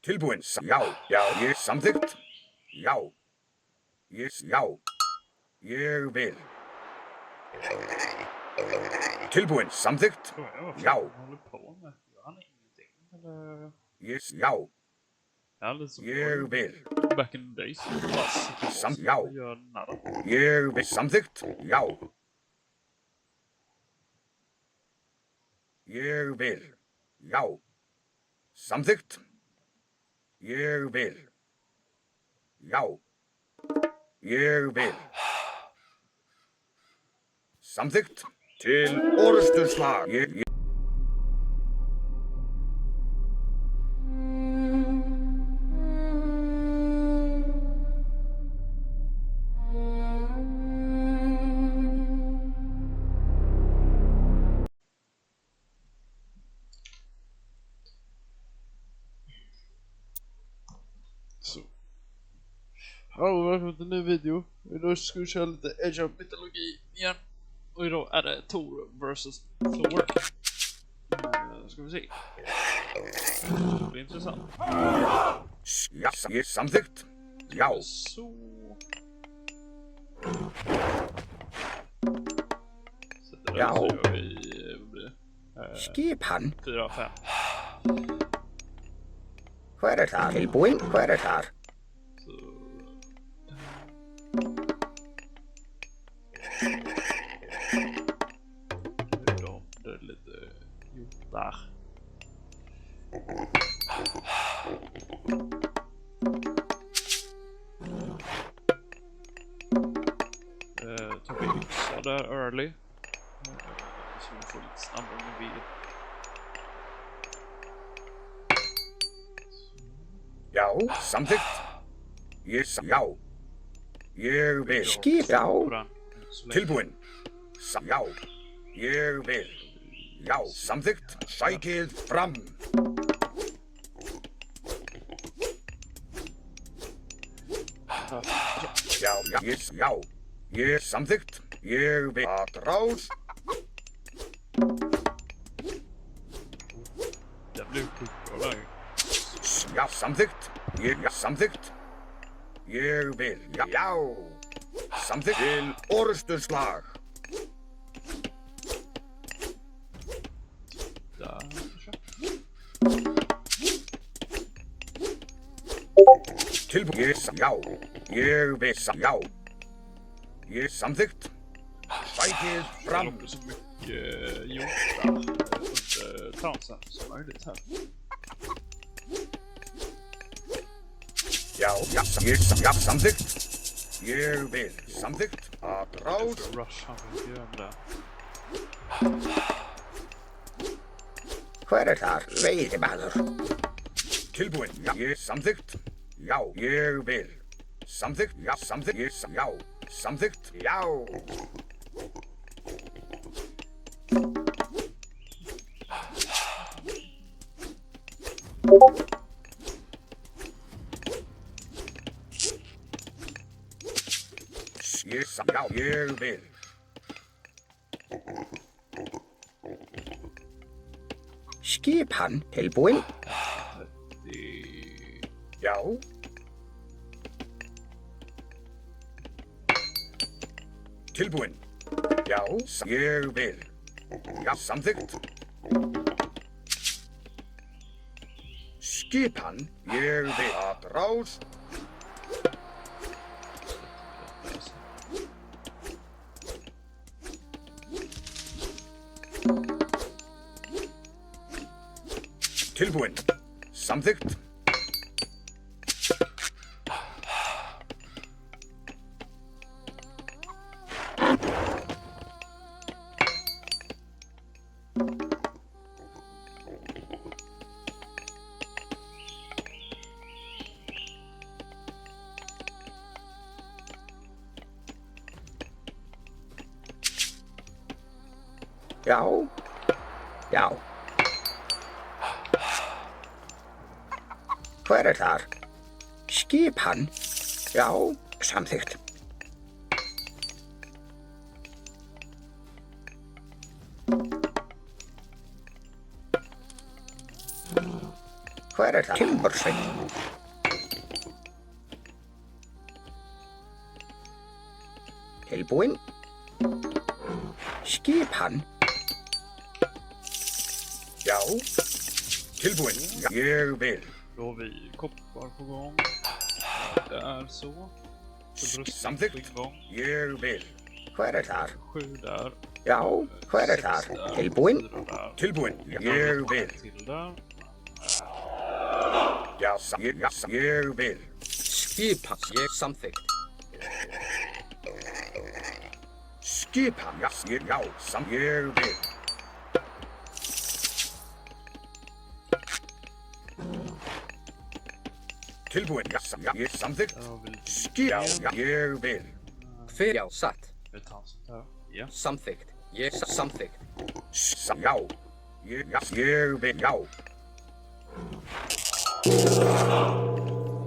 Tilbúin. Já, já, ég samþykkt. Já, já, ég vil. Tilbúin. Samþykkt. Já. Håller på med. Gör han ingenting? Eller? Yes, já, Ja, lite som ég vil. back in the days. Bara sitter Já. och gör nada. Ég vil. Samþykkt. Já. Ég vil. Já. Samþykkt. Ég vil. Já. Ég vil. Samþykkt. Til orrustuslag. Ég. Så. Hallå, välkommen till en ny video. Idag ska vi köra lite Age of Mythology igen. Och idag är det Thor vs Thor. Ska vi se. Det blir intressant. Ja, ég samþykkt. Já. Så. Sätter den Ja. så gör vi... Vad blir det? Skipan. 4-5. Hver þar? Tilbúin. Hver þar? Så... Det är lite... Jo, där. Tar vi yxa där early. Så vi får lite snabbare med vid. Já, samþykkt. Já. Ég vil. Skip. Já. Tilbúin. Já. Ég vil. Já, samþykkt. Sækið fram. Já, já. Ég samþykkt. Ég vil. Atrás. Det blir bra där. Já, samþykkt. Ég samþykkt. Ég vil. Já. Samþykkt. Til orrustuslag. Där kanske. Tilbúin. Já. Ég vil. Já. Ég samþykkt. Sækið Jag fram. lockar så mycket hjortar under transen som möjligt här. Já, samþykkt. Ég vil. Samþykkt. Atrás. För rush han vill göra det. Hver þar? Veiðimaður. Tilbúin. Já, ég samþykkt. Já, ég vil. Samþykkt. Já, samþykkt. Já, samþykkt. Já. Já, ég vil. Skipan tilbúin. Já. Tilbúin. Já, ég vil. Já, samþykkt. Skipan, ég vil. Atrás. Tilbúin. Samþykkt. Já. Já. Hver þar? Skipan. Já, samþykkt. Hver Hver það? Timbursveinn. Tilbúinn. Skipan. Já. Tilbúinn. Ja. Ég vil. Då har vi koppar på gång. Där så. Samþykkt. Igång. Ég vil. Hver þar? 7 där. Já, hver þar? 6 där, Tilbúinn. 4 där. Tilbúinn. Ég vil. Till där. Já, ég vil. Skipan. Ég samþykkt. Skipan. Já, ég vil. Tilbúinn. Já, ég samþykkt. Där har vi lite Skipan. Ég vil. Hver já, satt. ett sånt här. Ja. Samþykkt. Ég samþykkt. Já. Ég vil. Já.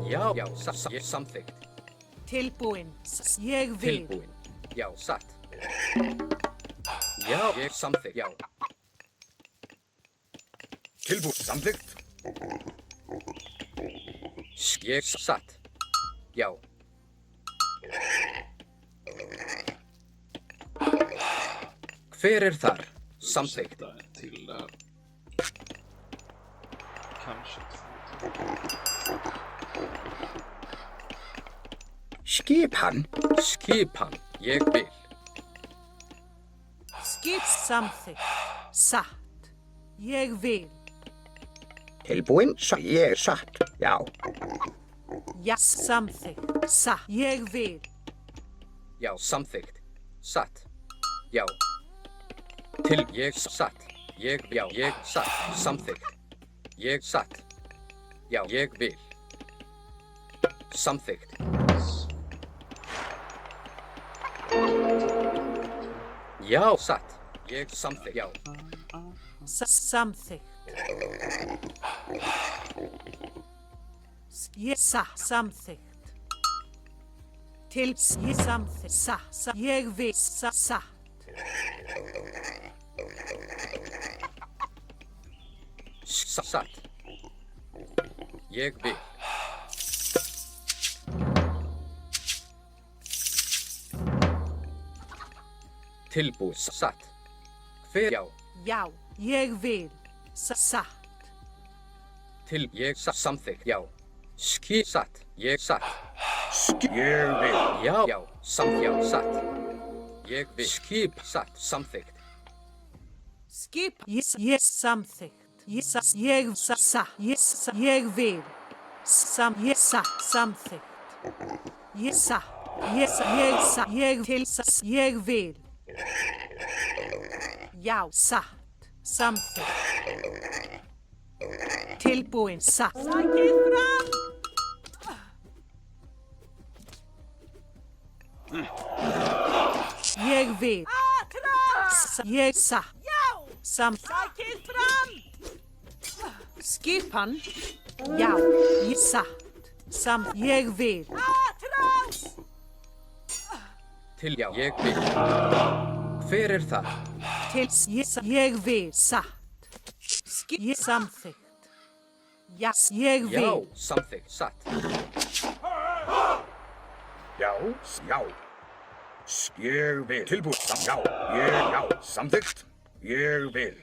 Já, ég samþykkt. Tilbúinn. Ég vil. Tilbúinn. Já, satt. Já, ég samþykkt. Já. Tilbúinn. Samþykkt. Ég satt. Já. Hver þar? Samþykkt. Sätta en till där. Kanske 2. Skipan. Skipan. Ég vil. Skip samþykkt. Satt. Ég vil. Tilbúinn. Ég satt. Já. Ja, samþykkt. Satt. Ég vil. Já, samþykkt. Satt. Já. Til ég satt. Ég satt. Samþykkt. Ég satt. Já, ég vil. Samþykkt. Já, satt. Ég samþykkt. Já. Samþykkt. Ég samþykkt. Til ég samþykkt. Satt. Ég vil. Satt. Satt. Ég vil. Tilbúið. Satt. Hver já. Já, ég vil. Satt. Til ég samþykkt. Já. Satt. Ég satt. Ég vil. Já. Já. Já. Satt. Ég vil. Skip. Satt. Samþykkt. Skip. Ég samþykkt. Ég satt. Ég vil. Ég satt. Samþykkt. Ég satt. Ég til. Ég vil. Já, satt. Samþykkt. Tilbúinn. Satt. Sækið fram! Ég vil. Ég satt. Samþykkt. Sækið fram! Skipan. Já, ég satt. Ég vil. Til já. Ég vil. Hver það? Til ég vil. Satt. Ég samþykkt. Já, ég vil. Já, samþykkt. Satt. Já. Já. Ég vil. Tilbúið. Já. Já. Samþykkt. Ég vil.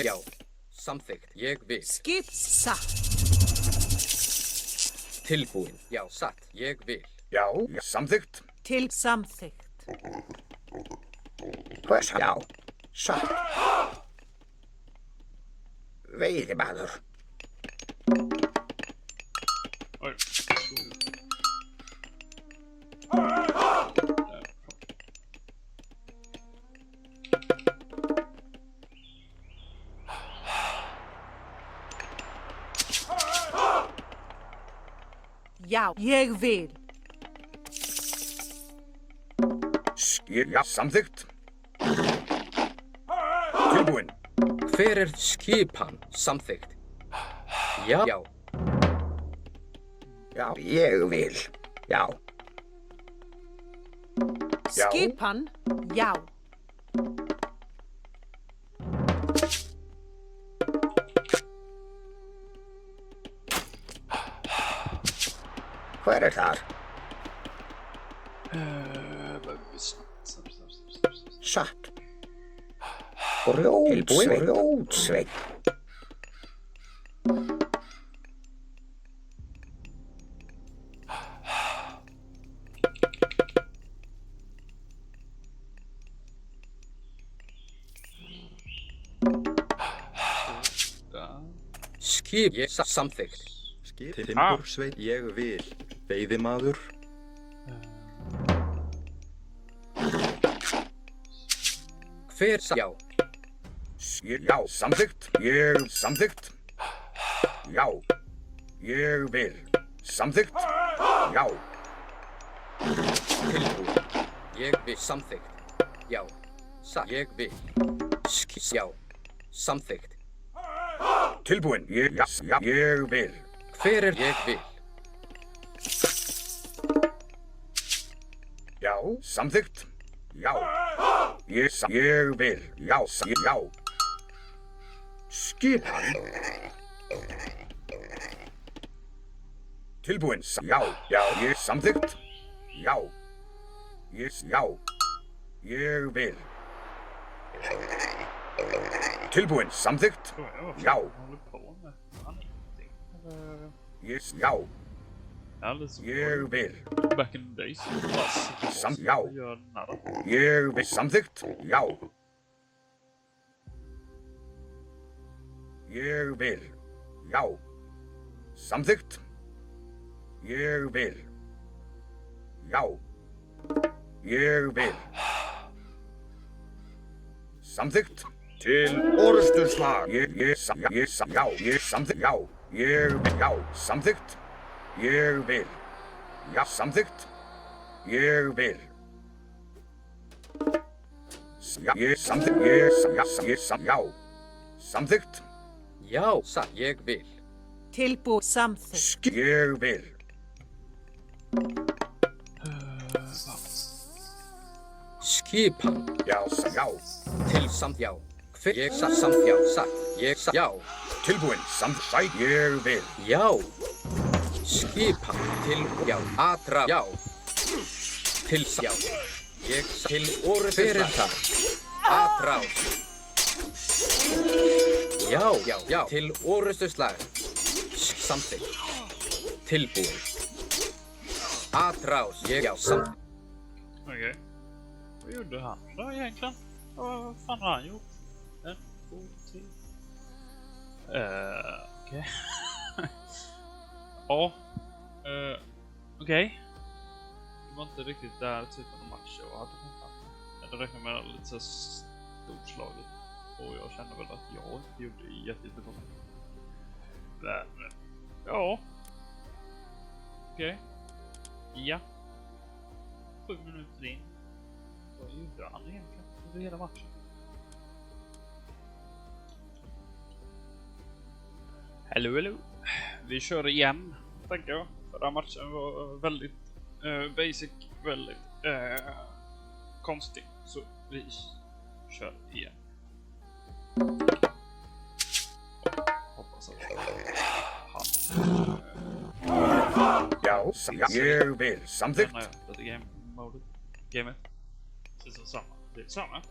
Já. Samþykkt. Ég vil. Skip. Satt. Tilbúin. Já, satt. Ég vil. Já. Samþykkt. Til samþykkt. Hvers? Já. Satt. Veiðimaður. Oj. Já, ég vil. Já, samþykkt. Tilbúin. Hver skipan? Samþykkt. Já. Já. Já, ég vil. Já. Skipan. Já. Hver þar? Snabbt. Satt. Grjótsveinn. Skip, ég samþykkt. Timbursveit, ég vil. Veiðimaður. Hver já. Já, samþykkt. Ég samþykkt. Já. Ég vil. Samþykkt. Já. Tilbúin. Ég vil samþykkt. Já. Ég vil. Já. Samþykkt. Tilbúin. Ég vil. Hver ég vil? Já, samþykkt. Já. Ég vil. Já. Skipan. Tilbúin. Já. Ég samþykkt. Já. Ég vil. Tilbúin. Samþykkt. Já. Já. Ég vil. Back in the days. Já. Ég vil. Samþykkt. Já. Ég vil. Já. Samþykkt. Ég vil. Já. Ég vil. Samþykkt. Til orrustuslag. Ég samþykkt. Já. Samþykkt. Ég vil. Já, samþykkt. Ég vil. Já, samþykkt. Já. Samþykkt. Já, ég vil. Tilbúin samþykkt. Ég vil. Skipan. Já. Til já. Hver ég já. Ég já. Tilbúin. Samþykkt. Ég vil. Já. Skipan. Til já. Atra. Já. Til já. Ég til orrustuslag. Atrás. Já. Til orrustuslag. Samþykkt. Tilbúin. Atrás. Ég já. Samþykkt. Okej. Vad gjorde han då egentligen? Vad fan har han gjort? En, två, tre. Okej. Ja. Okej. Det var inte riktigt där typen av match jag hade kontakt. Jag räknar med lite så storslaget. Och jag känner väl att jag inte gjorde jättebra. Men, ja. Okej. Ja. 7 minuter in. Vad gjorde han egentligen under hela matchen? Hello. Vi kör igen, tänker jag. Förra matchen var väldigt basic, väldigt konstig. Så vi kör igen. Hoppas att Ja, jag vill. Samþykkt. Lite game mode. Gamet. Det är samma. Det är samma.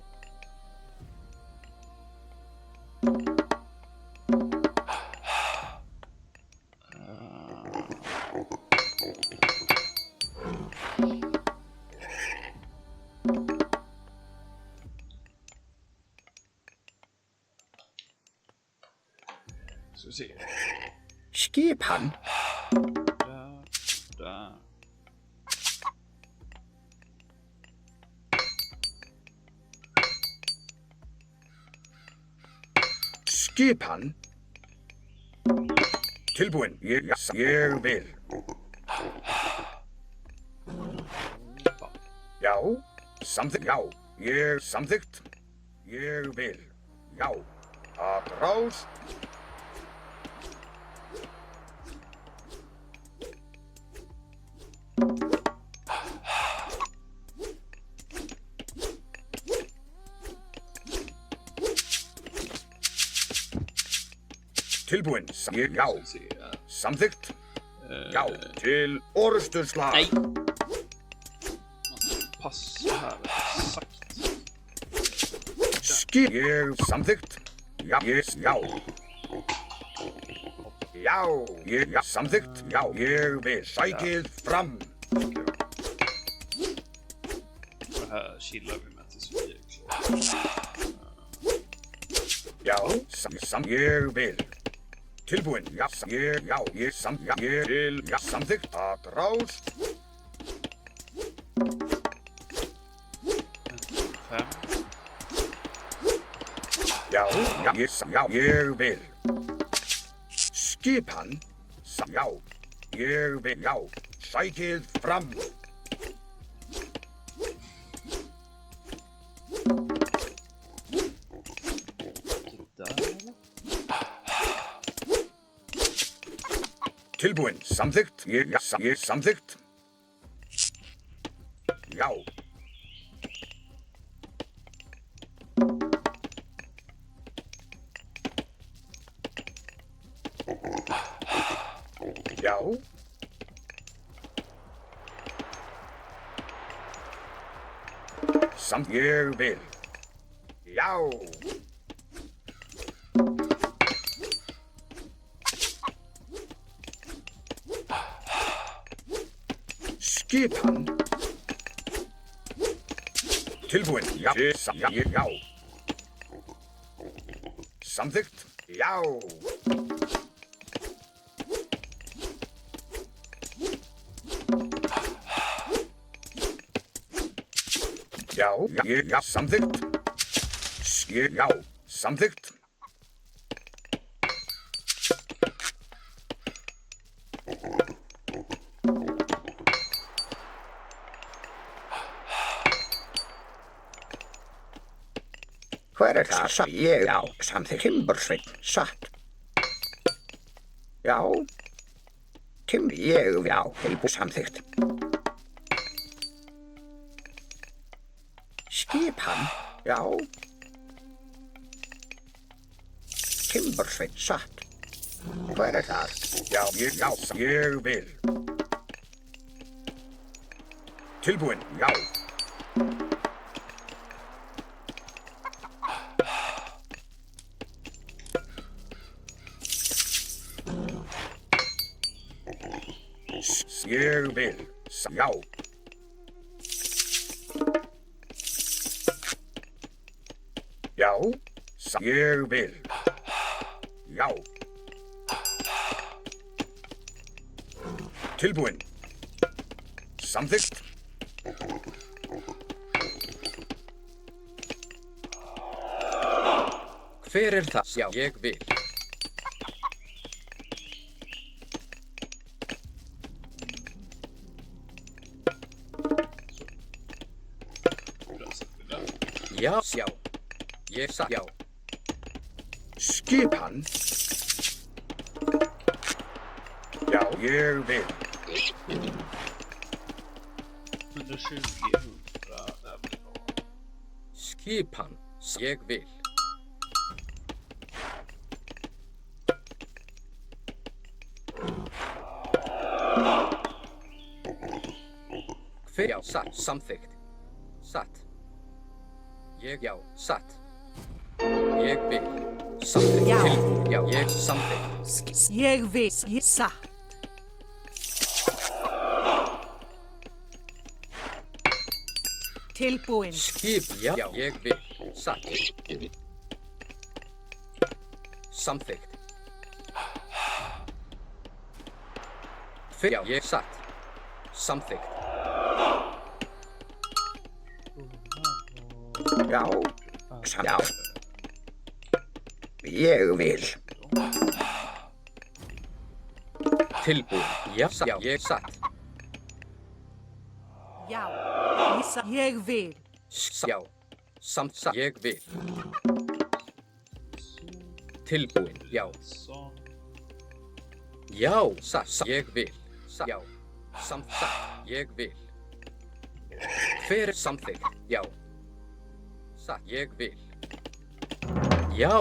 Så vi ser. Skipan. Där. Skipan. Tilbúin. Ég vil. Já. Samþykkt. Já. Ég samþykkt. Ég vil. Já. Atrás. Tilbúin. Já. Samþykkt. Já, til orustuslag. Nej! Passa här, exakt. Skip. Ég samþykkt. Já, já. Já, ég samþykkt. Já, ég vil. Sækið fram. Det här chillar vi med tills vi är klara. Já, ég vil. Tilbúin. Já, ég til. Já, samþykkt. Að rás. 5. Já, ég vil. Skipan. Já, ég vil. Já, sækið fram. Där. Tilbúin. Samþykkt. Ég samþykkt. Já. Já. Ég vil. Já. Skipan. Tilbúin. Já. Já. Samþykkt. Já. Já, samþykkt. Já, samþykkt. Hver það? Ég, já, samþykkt. Timbursveinn, satt. Já. Ég, já, tilbúið samþykkt. Skipan, já. Timbursveinn, satt. Hver það? Já, ég vil. Tilbúin, já. Ég vil, já. Já, ég vil. Já. Tilbúin. Samþykkt. Hver það? Já, ég vil. Já, já. Ég sa, já. Skipan. Já, ég vil. 120, 100, det blir bra. Skipan. Ég vil. Hver, já, satt, samþykkt. Satt. Ég, já, satt. Ég vil. Samþykkt. Já. Tilbúin. Já, ég samþykkt. Ég vil. Ég satt. Tilbúin. Skip, já, ég vil. Satt. Samþykkt. Hver, já, ég satt. Samþykkt. Já. Já. Ég vil. Tilbúin. Já, já, ég satt. Já. Ég satt. Ég vil. Já. Satt. Ég vil. Tilbúin. Já. Sån. Já, satt. Ég vil. Já. Satt. Ég vil. Hver samþykkt? Já. Satt. Ég vil. Já.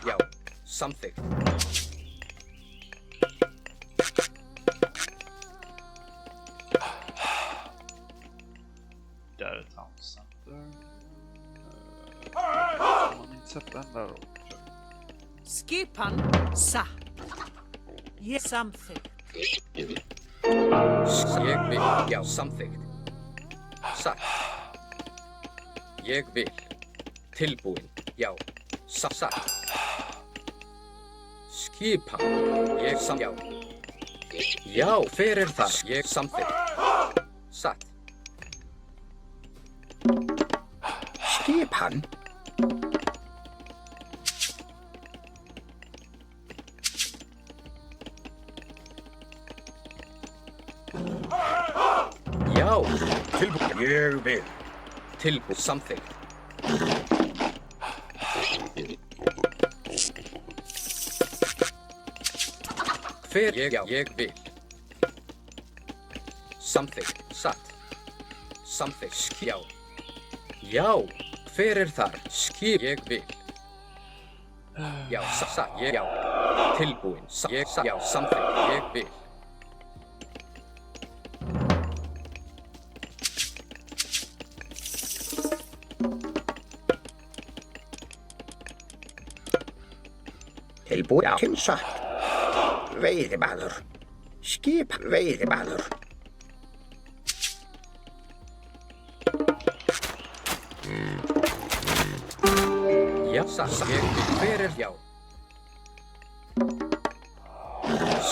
Já. Samþykkt. där och... Skipan satt. Ég samþykkt. Ég vil, já, samþykkt. Satt. Ég vil. Tilbúin, já, satt. Skipan, ég já. Já, hver þar? Ég samþykkt. Satt. Skipan. Já, Tilbúin. Ég vil. tilbúin, samþykkt. Hver já, ég vil. Samþykkt, satt. Samþykkt, já. Já, hver þar? Ég vil. Já, satt, ég, já. Tilbúin, ég, já, samþykkt, ég vil. Tilbúin. Já, satt. Veiðimaður. Skipan veiðimaður. Já, satt, ég vil. Hver já?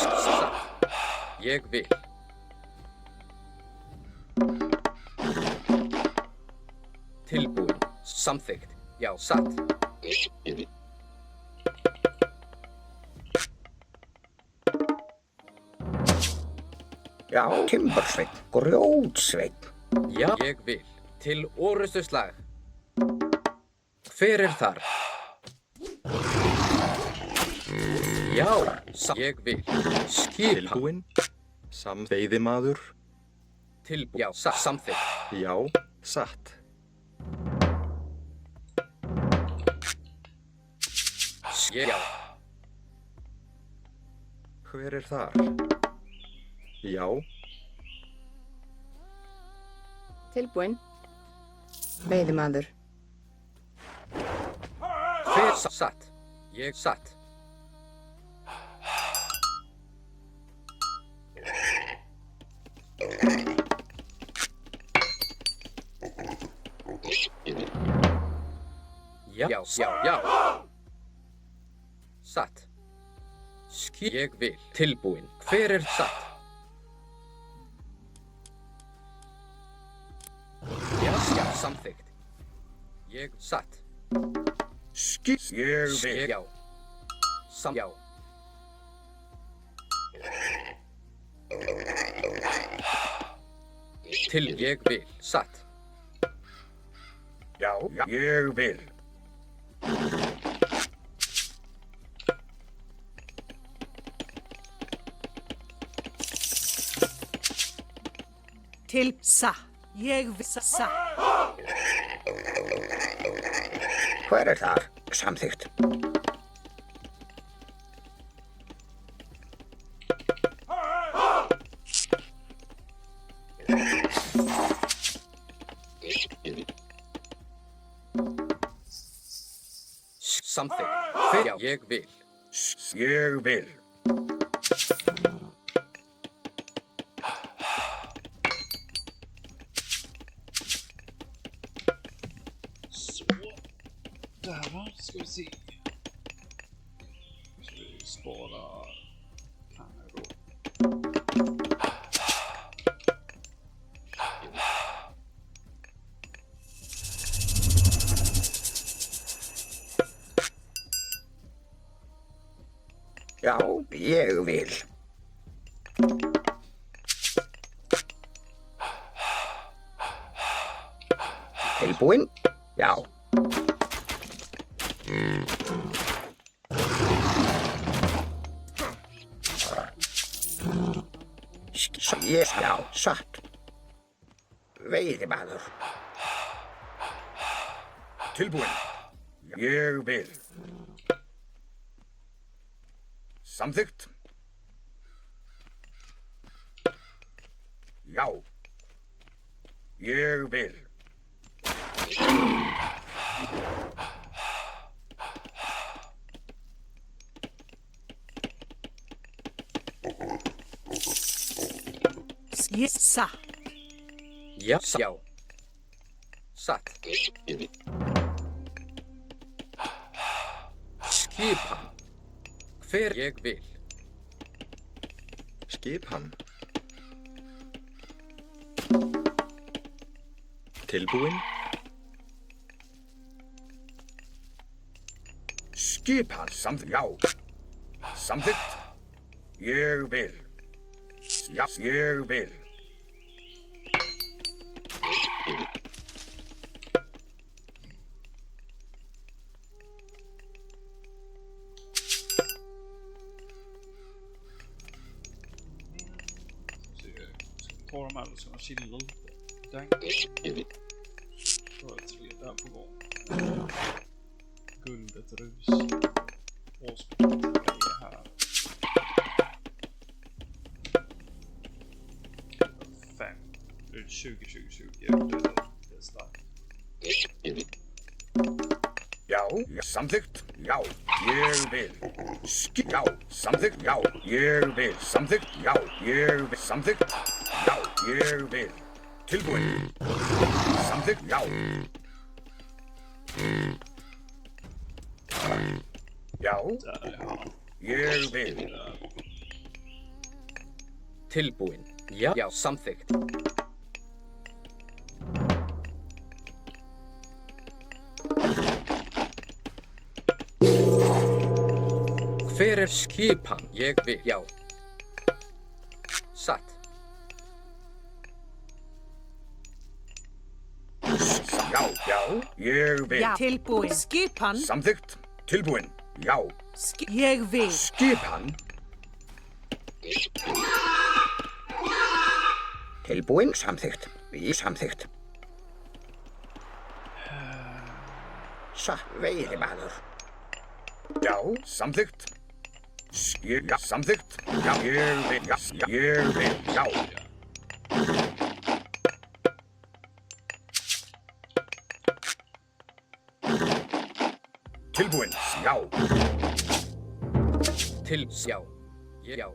Satt, ég vil. Tilbúin, samþykkt, já, satt. Já, timbursveinn. Grjótsveinn. Já, ég vil. Til orrustuslag. Hver þar? Já, ég vil. Skipan. Tilbúin. Veiðimaður. Tilbúin. Já, samþykkt. Já, satt. Já. Hver þar? Já, Tilbúin. Veiðimaður. Hver satt? Ég satt. Já, já, já. Satt. Ég vil. Tilbúin. Hver satt? Já, samþykkt. Ég satt. Ég vil. Já. Já. Til ég vil. Satt. Já, ég vil. Til satt. Ég vil satt. Hver þar? Samþykkt. Samþykkt. Hver ég vil. Ég vil. Så. Där va, ska vi se. Ska vi spara... Kan jag då? Já, ég vil. Tilbúin? Já. Já, satt. Veiðimaður. Tilbúin? Ég vil. Samþykkt? Já. Ég vil. Ég satt. Já, já. Satt. Skipa. Hver ég vil. Skipan. Tilbúin. Skipan samþykkt. Já. Samþykkt. Ég vil. Já, ég vil. Ta de här och ska chilla lite. Den. Då är 3 där på gång. Guldet rus. Och så det här. 5. Det är 20. Det är starkt. Já, samþykkt. Já, ég vil. Já, samþykkt. Já, ég vil. Samþykkt. Já, ég vil. Samþykkt. Já, ég vil. Tilbúin. Samþykkt. Já. Já, Där är han. ég vil. Tilbúin. Já, já, samþykkt. Hver er skipan? Ég vil. Já. Satt. Já, já, ég vil. Já. Tilbúin. Skipan. Samþykkt. Tilbúin. Já. Ég vil. Skipan. Tilbúin. Samþykkt. Samþykkt. Veiðimaður. Já, samþykkt. Já, samþykkt. Já, ég vil. Já, ég vil. Já. Tilbúin. Já. Já. Já.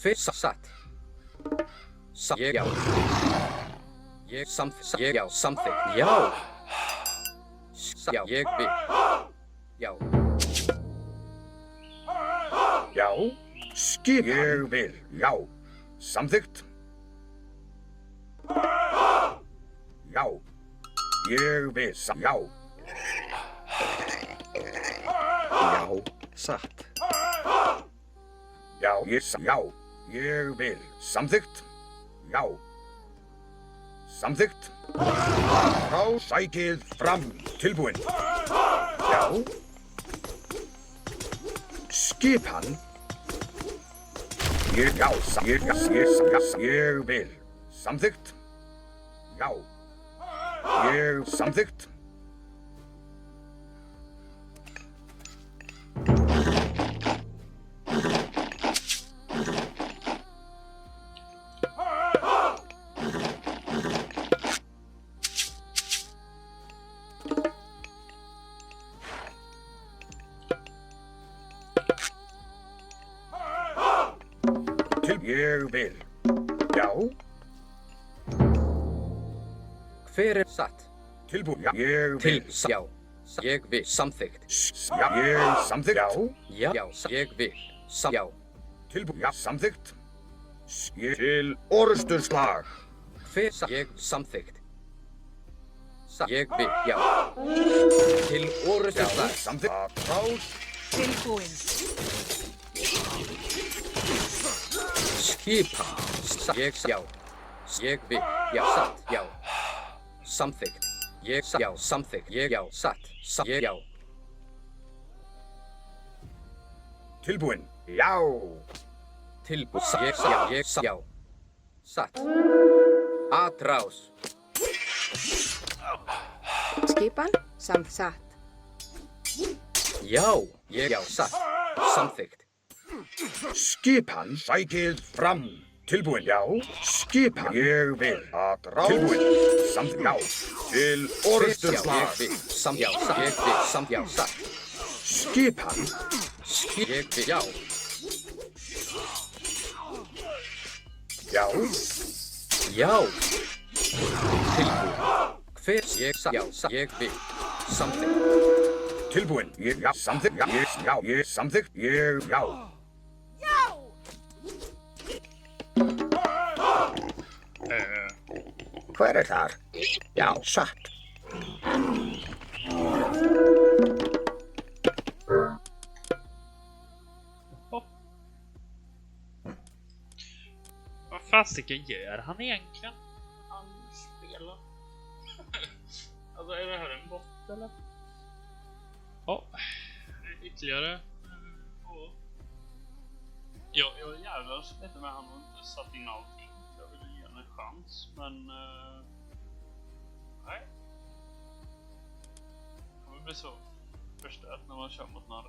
Hver satt? Ég, já. Ég samþykkt. Ég, já, samþykkt. Já. Já, ég vil. Já. Já. Skipan. Ég vil. Já. Samþykkt. Já. Ég vil. Já. Já, satt. Já, ég vil. Samþykkt. Já. Samþykkt. Þá sækið fram. Tilbúin. Já. Skipan. Ég vil. Samþykkt. Já. Ég samþykkt. Ég vil. Já. Hver er satt? Tilbúin. Já. Ég vil. Já. Ég vil. Samþykkt. Já. Ég samþykkt. Já. Já. Ég vil. Já. Tilbúin. Já. Samþykkt. Til orusturslag. Hver satt? Ég samþykkt. Ég vil. Já. Til orrustuslag. Samþykkt. Rás. Tilbúin. Skipa. Ég, já. Ég vil. Já, satt. Já. Samþykkt. Ég, já, samþykkt. Ég, já, satt. Ég, já. Tilbúin. Já. Tilbúin. Ég, já. Satt. Atrás. Skipan. Satt. Já. Ég, já, satt. Samþykkt. Skipan sækið fram. Tilbúin, já. Skipa. Ég vil að ráða. Tilbúin. Samþykkt, já. Til orðstur Já, slag. ég vil. Já, satt. Ég vil. Já, satt. Skipan. Ég vil. Já. Já. Já. Tilbúin. Hver? Ég satt. Já, satt. Ég vil. Samþykkt. Tilbúin. Ég, já. Samþykkt, já. Ég, samþykkt. Ég, já. Hver er þar? Já, satt. Vad fasiken gör han egentligen? Han spelar. Alltså är det här en bot eller? Ja, ytterligare. Jag jävlas lite med han och inte satt in allting. Jag ville ge honom en chans, men nej. Det kommer bli så förstört när man kör mot någon.